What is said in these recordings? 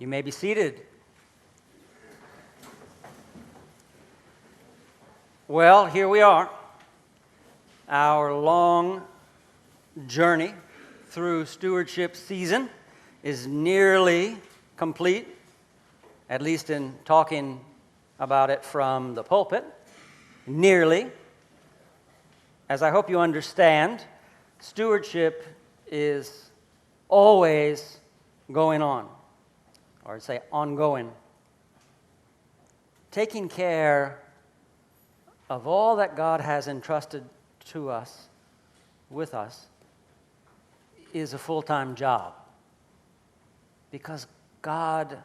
You may be seated. Well, here we are. Our long journey through stewardship season is nearly complete, at least in talking about it from the pulpit. Nearly. As I hope you understand, stewardship is always going on, or say ongoing. Taking care of all that God has entrusted to us, with us, is a full-time job. Because God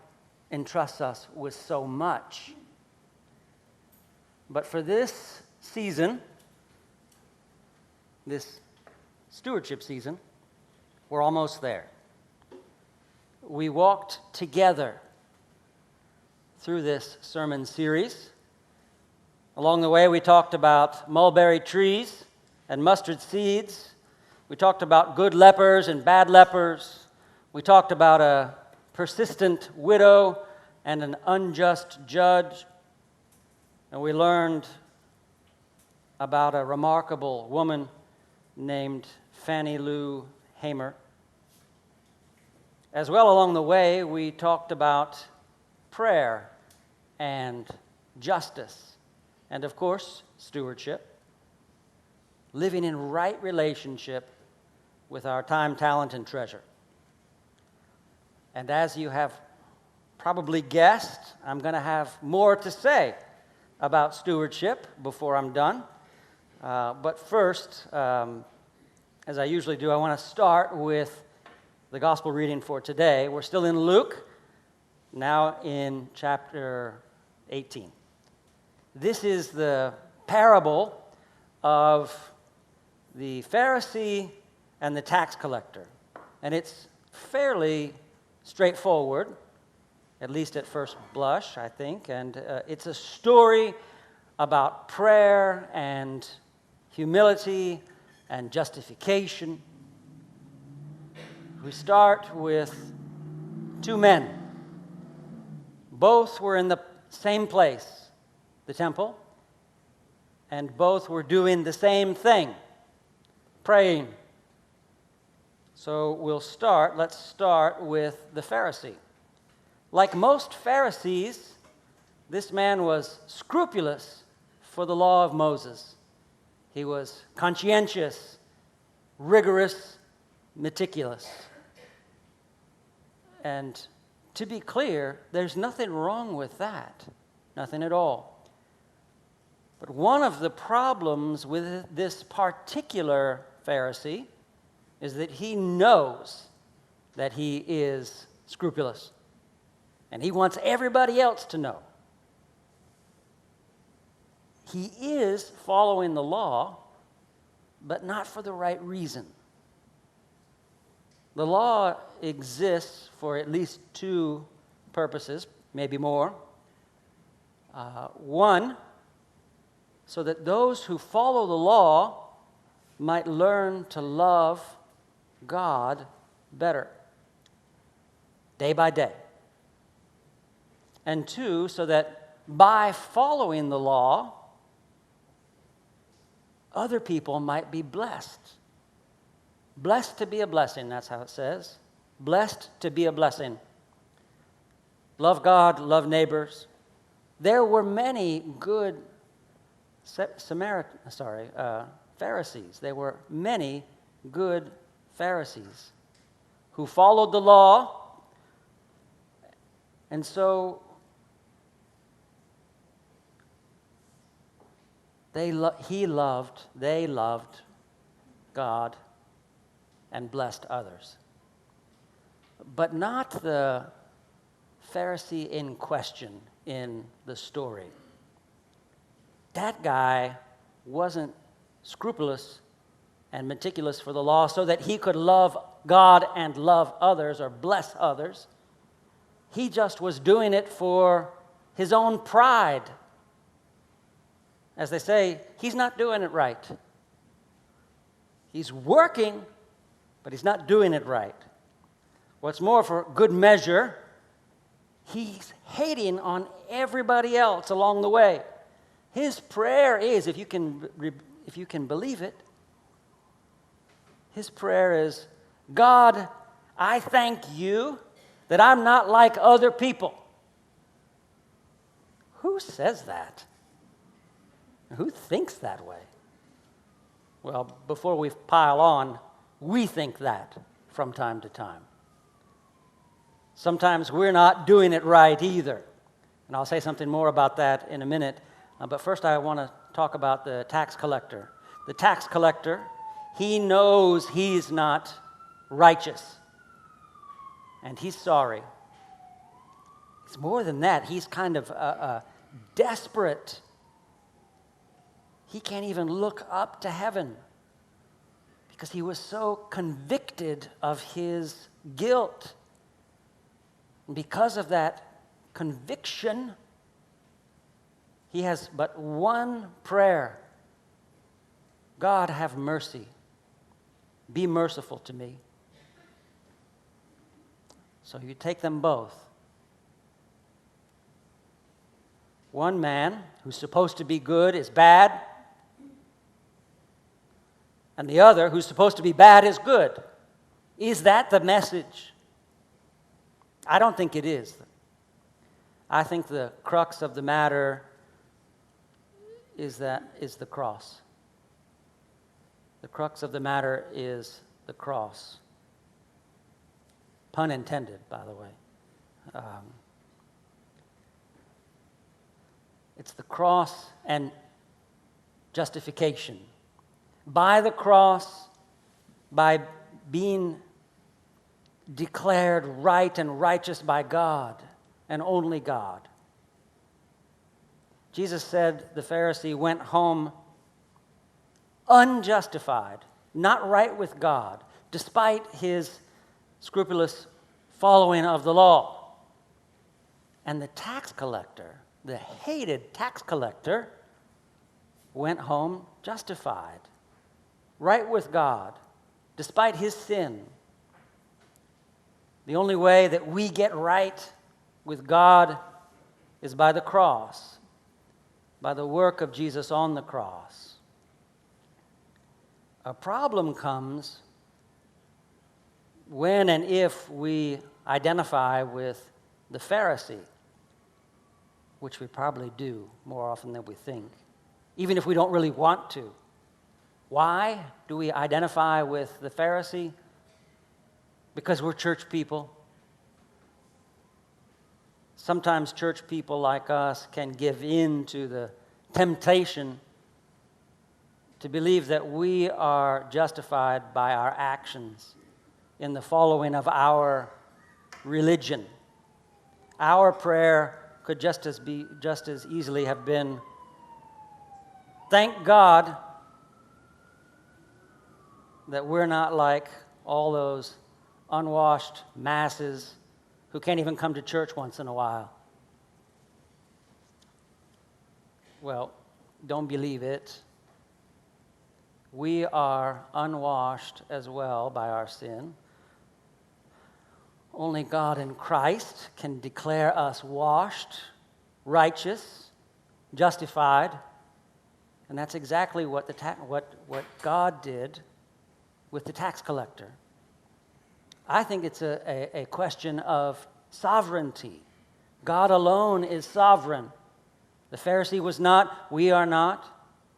entrusts us with so much. But for this season, this stewardship season, we're almost there. We walked together through this sermon series. Along the way, we talked about mulberry trees and mustard seeds. We talked about good lepers and bad lepers. We talked about a persistent widow and an unjust judge. And we learned about a remarkable woman named Fannie Lou Hamer. As well, along the way, we talked about prayer and justice, and of course, stewardship, living in right relationship with our time, talent, and treasure. And as you have probably guessed, I'm going to have more to say about stewardship before I'm done. But first, as I usually do, I want to start with the gospel reading for today. We're still in Luke, now in chapter 18. This is the parable of the Pharisee and the tax collector. And it's fairly straightforward, at least at first blush, I think. And it's a story about prayer and humility and justification. We start with two men. Both were in the same place, the temple, and both were doing the same thing, praying. So let's start with the Pharisee. Like most Pharisees, this man was scrupulous for the law of Moses. He was conscientious, rigorous, meticulous. And to be clear, there's nothing wrong with that. Nothing at all. But one of the problems with this particular Pharisee is that he knows that he is scrupulous. And he wants everybody else to know. He is following the law, but not for the right reason. The law exists for at least two purposes, maybe more. One, so that those who follow the law might learn to love God better, day by day. And two, so that by following the law, other people might be blessed. Blessed to be a blessing, that's how it says. Blessed to be a blessing. Love God, love neighbors. There were many good Pharisees. There were many good Pharisees who followed the law, and so they loved God and blessed others. But not the Pharisee in question in the story. That guy wasn't scrupulous and meticulous for the law so that he could love God and love others or bless others. He just was doing it for his own pride. As they say, he's not doing it right. He's working, but he's not doing it right. What's more, for good measure, He's hating on everybody else along the way. His prayer is, if you can believe it, his prayer is, God, I thank you that I'm not like other people. Who says that? Who thinks that way? Well, before we pile on, we think that from time to time. Sometimes we're not doing it right either. And I'll say something more about that in a minute. But first I want to talk about the tax collector. The tax collector, he knows he's not righteous. And he's sorry. It's more than that. He's kind of desperate. He can't even look up to heaven because he was so convicted of his guilt. And because of that conviction, he has but one prayer. God, have mercy. Be merciful to me. So you take them both. One man who's supposed to be good is bad, and the other who's supposed to be bad is good. Is that the message? I don't think it is. I think the crux of the matter is the cross. The crux of the matter is the cross. Pun intended, by the way. It's the cross and justification. By the cross, by being declared right and righteous by God and only God. Jesus said the Pharisee went home unjustified, not right with God, despite his scrupulous following of the law. And the tax collector, the hated tax collector, went home justified, right with God, despite his sin. The only way that we get right with God is by the cross, by the work of Jesus on the cross. A problem comes when and if we identify with the Pharisee, which we probably do more often than we think, even if we don't really want to. Why do we identify with the Pharisee? Because we're church people. Sometimes church people like us can give in to the temptation to believe that we are justified by our actions in the following of our religion. Our prayer could just as easily have been, thank God that we're not like all those unwashed masses who can't even come to church once in a while. Well, don't believe it. We are unwashed as well by our sin. Only God in Christ can declare us washed, righteous, justified. And that's exactly what what God did with the tax collector. I think it's a question of sovereignty. God alone is sovereign. The Pharisee was not, we are not,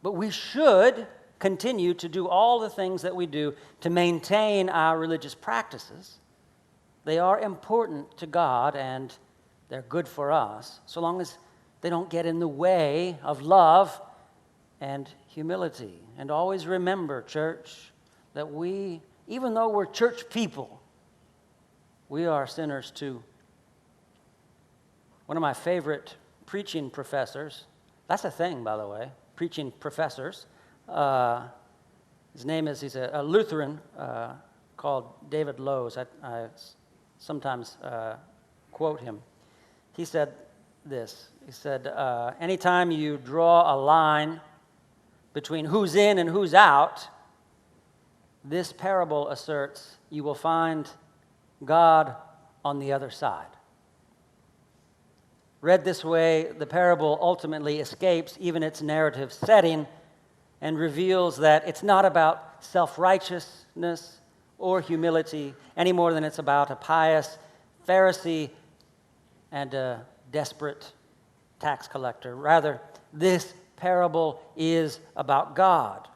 but we should continue to do all the things that we do to maintain our religious practices. They are important to God and they're good for us, so long as they don't get in the way of love and humility. And always remember, church, that we, even though we're church people, we are sinners too. One of my favorite preaching professors, that's a thing, by the way, preaching professors. His name is, he's a Lutheran called David Lowes. I sometimes quote him. He said this. He said, anytime you draw a line between who's in and who's out, this parable asserts you will find God on the other side. Read this way, the parable ultimately escapes even its narrative setting and reveals that it's not about self-righteousness or humility any more than it's about a pious Pharisee and a desperate tax collector. Rather, this parable is about God.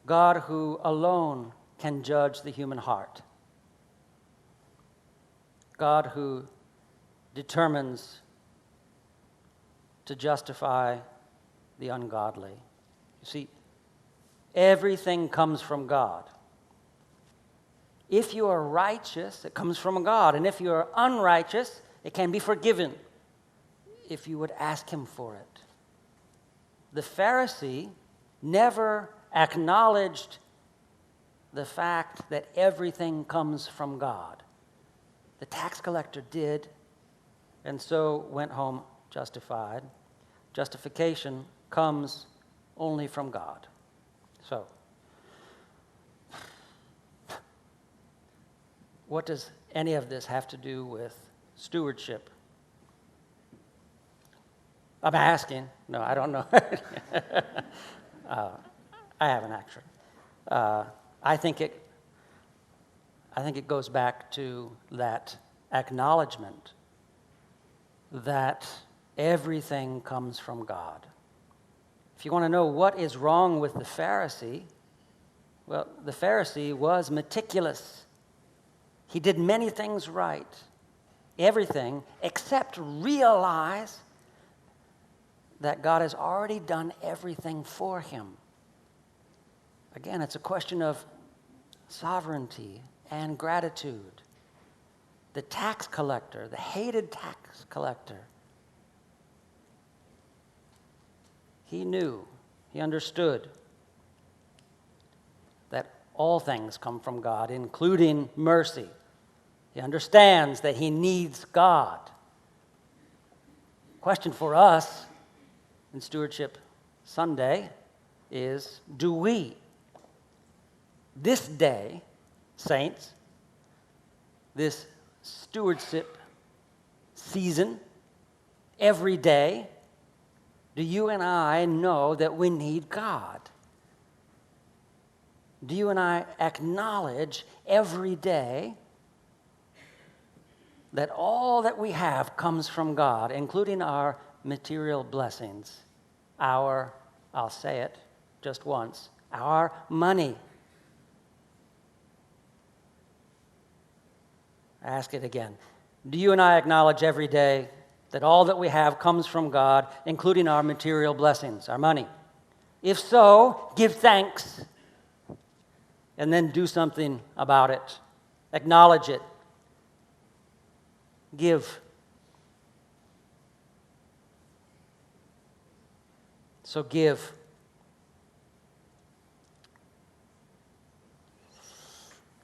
God who alone can judge the human heart. God who determines to justify the ungodly. You see, everything comes from God. If you are righteous, it comes from God. And if you are unrighteous, it can be forgiven if you would ask Him for it. The Pharisee never acknowledged the fact that everything comes from God. The tax collector did, and so went home justified. Justification comes only from God. So, what does any of this have to do with stewardship? I'm asking. No, I don't know. I haven't actually. I think it goes back to that acknowledgement that everything comes from God. If you want to know what is wrong with the Pharisee, well, the Pharisee was meticulous. He did many things right, everything, except realize that God has already done everything for him. Again, it's a question of sovereignty and gratitude. The tax collector, the hated tax collector, he knew, he understood that all things come from God, including mercy. He understands that he needs God. Question for us in Stewardship Sunday is, do we, this day, saints, this stewardship season, every day, do you and I know that we need God? Do you and I acknowledge every day that all that we have comes from God, including our material blessings, our, I'll say it just once, our money? I ask it again. Do you and I acknowledge every day that all that we have comes from God, including our material blessings, our money? If so, give thanks and then do something about it. Acknowledge it. Give. So give.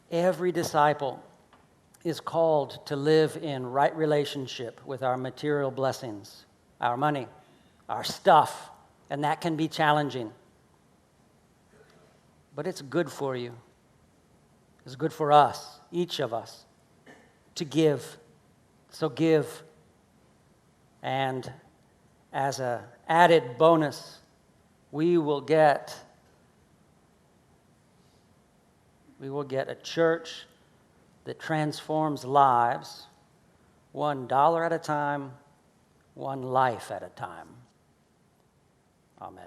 Every disciple is called to live in right relationship with our material blessings, our money, our stuff, and that can be challenging. But it's good for you. It's good for us, each of us, to give. So give. And as an added bonus, we will get a church that transforms lives $1 at a time, one life at a time. Amen.